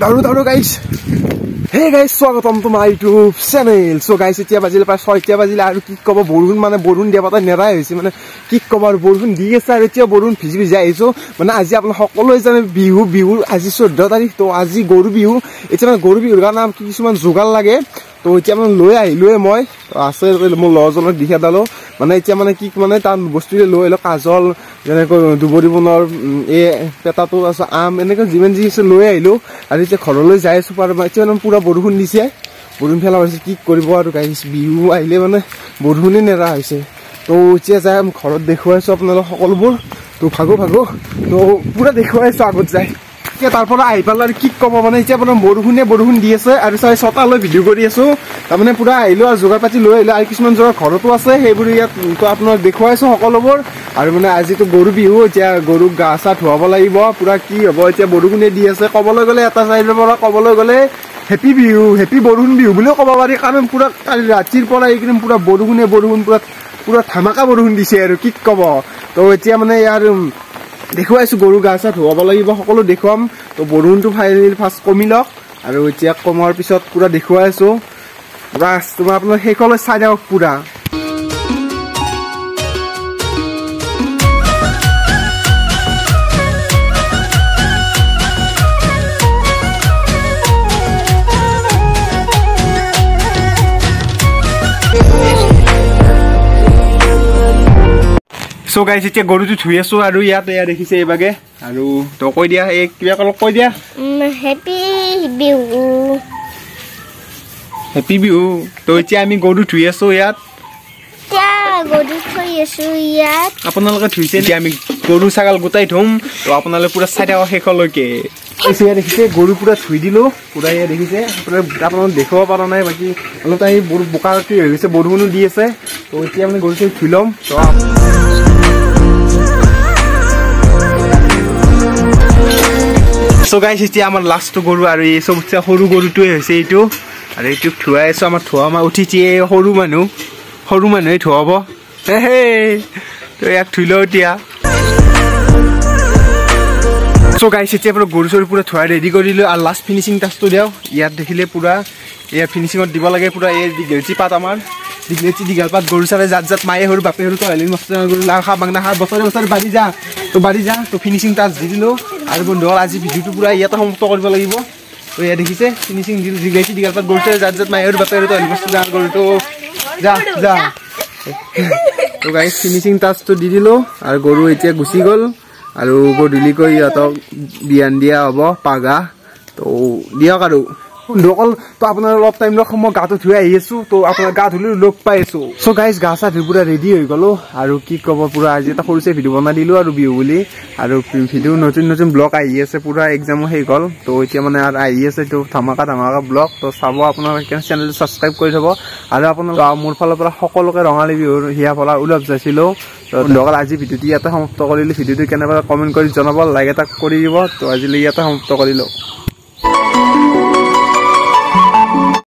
दारू guys hey guys स्वागतम তোমাৰ ইউটিউব চেনেল সো গাইস এতিয়া বাজিলে প্ৰায় 6টা বাজিলে আৰু কি কব বৰষুণ মানে বৰষুণ দিয়া পাতা নেৰাই হৈছে মানে কি কব আৰু বৰষুণ দি আছে আৰু এতিয়া বৰষুণ ভিজি ভিজি আহিছো মানে আজি আপোনাক সকলোৱে জানে বিহু আজি 14 তাৰিখ তো আজি গৰু বিহু এতিয়া মানে গৰু বিহুৰ কাৰণে কিছুমান যোগাৰ লাগে তো এতিয়া মানে লৈ আহিলো মই আছে মোৰ লজনৰ দিখা দালো মানে এতিয়া মানে কি মানে তাৰ বস্তুৰে লৈ আহিলো কাজল যেনেকৈ দুবৰি বনৰ এই পেটাটো আছে আম এনেকৈ যিমান যি আছে লৈ আহিলো আৰু এতিয়া ঘৰলৈ যাই আছো পাৰ এতিয়া মানে পুৰা বৰষুণ দিছে বৰষুণ ফেলা হৈছে কি কৰিব আৰু গাইস বিহু আহিলে মানে বৰষুণে নেৰা হৈছে তো এতিয়া যাই ঘৰত দেখুৱাইছো আপোনালোক সকলোবোৰ তো ভাগো তো পুৰা দেখুৱাইছো আগত যাই তাৰপৰা আহি পালে আৰু কি কব মানে এতিয়া আপোনাৰ বৰষুণ দি আছে আৰু 6টালৈ ভিডিঅ' কৰি আছো তাৰমানে পুৰা আহিলো আৰু যোগাৰ পাতি লৈ আহিলো আৰু কিছুমান যোগাৰ ঘৰতো আছে সেইবোৰ ইয়াত তো আপোনাক দেখুৱাইছো সকলোবোৰ আৰু মানে আজিতো গৰু বিহু এতিয়া গৰুক গা চা ধুৱাব লাগিব পুৰা কি হ'ব এতিয়া বৰষুণে দি আছে ক'বলৈ গ'লে এটা চাইডৰ পৰা ক'বলৈ গ'লে হেপী বিহু হেপী বৰষুণ বিহু বুলিও ক'ব পাৰি কাৰণ পুৰা কালি ৰাতিৰ পৰা এইকেইদিন পুৰা বৰষুণ পুৰা ধামাকা বৰষুণ দিছে আৰু কি ক'ব তো এতিয়া মানে ইয়াৰ দেখুৱাইছো গৰু গা চা ধুৱাব লাগিব সকলো দেখুৱাম তো বৰষুণটো ফাৰ্ষ্ট কমি লওক আৰু এতিয়া কমাৰ পিছত পুৰা দেখুৱাইছো বাস তোমাৰ আপোনাৰ শেষলৈ চাই যাওক পুৰা সো গাইস এতিয়া গৰুটো ধুই আছো আৰু ইয়াত এয়া দেখিছে এইবাগে আৰু তো কৈ দিয়া এই কিবা কলক কৈ দিয়া হেপী বিহু তো এতিয়া আমি গৰু ধুই আছো ইয়াত আপোনালোকে ধুইছে নেকি আমি গৰু ছাগল গোটাই ধুম তো আপোনালোকে পুৰা চাই থাকক শেষলৈকে এয়া দেখিছে গৰু পুৰা ধুই দিলো পুৰা এয়া দেখিছে আপোনালোকে দেখুৱাব পৰা নাই বাকী অলপ এই বোকা হৈ গৈছে বৰষুণো দি আছে তো এতিয়া মানে গৰুটো ধুই ল'ম তো সো গাইস এতিয়া আমাৰ লাষ্ট গৰু আৰু এই সবচে সৰু গৰুটোৱে হৈছে এইটো আৰু এইটোক ধুৱাই আছো আমাৰ ধোৱা মা উঠিছে সৰু মানুহে ধুৱাব হে তো ইয়াক ধুই লওঁ এতিয়া সো গাইস এতিয়া পুৰা গৰু চৰু পুৰা ধুৱাই ৰেডি কৰিলো আৰু লাষ্ট ফিনিচিং টাচটো দিওঁ ইয়াত দেখিলে পুৰা ইয়াৰ ফিনিচিঙত দিব লাগে পুৰা এই দীঘলচি পাত আমাৰ দীঘল পাত গৰু চালে জাত মায়ে সৰু বাপে সৰু তহিলি মস্ত গৰু লাও খা বাংনা খা বছৰে বাঢ়ি যা তো ফিনিচিং টাচ দি দিলো আৰু বন্ধুসকল আজি ভিডিঅ'টো পুৰা ইয়াতে সমাপ্ত কৰিব লাগিব তো এয়া দেখিছে ফিনিচিং দিলো দীঘল পাত গৰু চালে জাত মায়ে সৰু বাপে সৰু তহিলি মস্ত গৰুটো যা তো গাইস ফিনিচিং টাচটো দি দিলো আৰু গৰু এতিয়া গুচি গ'ল আৰু গধূলিকৈ ইহঁতক বিয়ান দিয়া হ'ব পাগা তো দিয়ক আৰু বন্ধুসকল তো আপোনাৰ অলপ টাইম মই গাটো ধুই আহি আছো তো আপোনাৰ গা ধুলি লগ পাই আছো সো গাইস গা চা ধুই পুৰা ৰেডি হৈ গ'লো আৰু কি ক'ব পুৰা আজি এটা সৰুছে ভিডিঅ' বনাই দিলো আৰু বিহু বুলি আৰু ভিডিঅ' নতুন ব্লগ আহি আছে পুৰা এক্সামো শেষ হ'ল তো এতিয়া মানে আৰু আহি আছে তো ধামাকা ব্লগ তো চাব আপোনালোকে চেনেলটো ছাবস্ক্ৰাইব কৰি থ'ব আৰু আপোনালোক মোৰ ফালৰ পৰা সকলোকে ৰঙালী বিহুৰ হিয়া ফলা ওলভ যাইছিলো বন্ধুসকল আজি ভিডিঅ'টো ইয়াতে সমাপ্ত কৰিলো ভিডিঅ'টো কেনেকুৱা কমেণ্ট কৰি জনাব লাইক এটা কৰি দিব তো আজিলৈ ইয়াতে সমাপ্ত কৰিলো